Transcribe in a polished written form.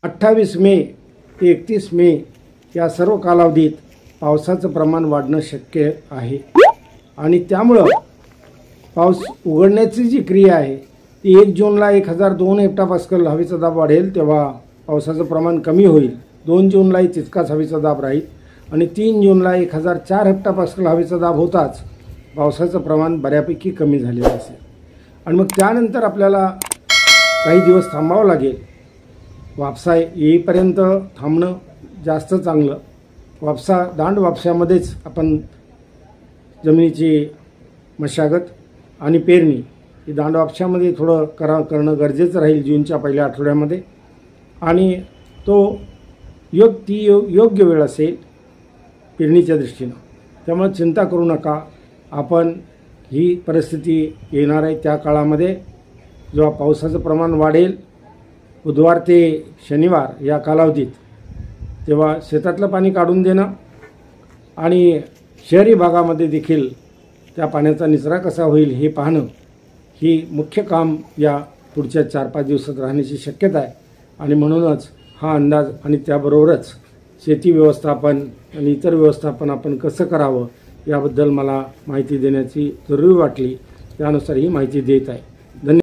28 मे ते 31 मे या सर्व कालावधीत पावसाचं प्रमाण वाढणं शक्य आहे आणि त्यामुळं पाऊस उघडण्याची जी क्रिया आहे ती 1 जूनला 1002 हेक्टोपास्कल हवेचा दाब वाढेल तेव्हा पावसाचं प्रमाण कमी होईल. 2 जूनलाही तितकाच हवेचा दाब राहील आणि 3 जूनला 1004 हेक्टोपास्कल हवेचा दाब होताच पावसाचं प्रमाण बऱ्यापैकी कमी झालेलं असेल आणि मग त्यानंतर आपल्याला काही दिवस थांबावं लागेल. वापसा येईपर्यंत थांबणं जास्त चांगलं. दांड वापशामध्येच आपण जमिनीची मशागत आणि पेरणी ही दांड वापशामध्ये थोडं करणं गरजेचं राहील जूनच्या पहिल्या आठवड्यामध्ये आणि तो योग्य वेळ असेल पेरणीच्या दृष्टीनं. त्यामुळे चिंता करू नका. आपण ही परिस्थिती येणार आहे त्या काळामध्ये जेव्हा पावसाचं प्रमाण वाढेल बुधवार ते शनिवार या कालावधीत तेव्हा शेतातलं पाणी काढून देणं आणि शहरी भागामध्ये देखील त्या पाण्याचा निचरा कसा होईल हे पाहणं ही मुख्य काम या पुढच्या 4-5 दिवसात राहण्याची शक्यता आहे आणि म्हणूनच हा अंदाज आणि त्याबरोबरच शेती व्यवस्थापन आणि इतर व्यवस्थापन आपण कसं करावं याबद्दल मला माहिती देण्याची जरुरी वाटली. त्यानुसार ही माहिती देत आहे. धन्यवाद.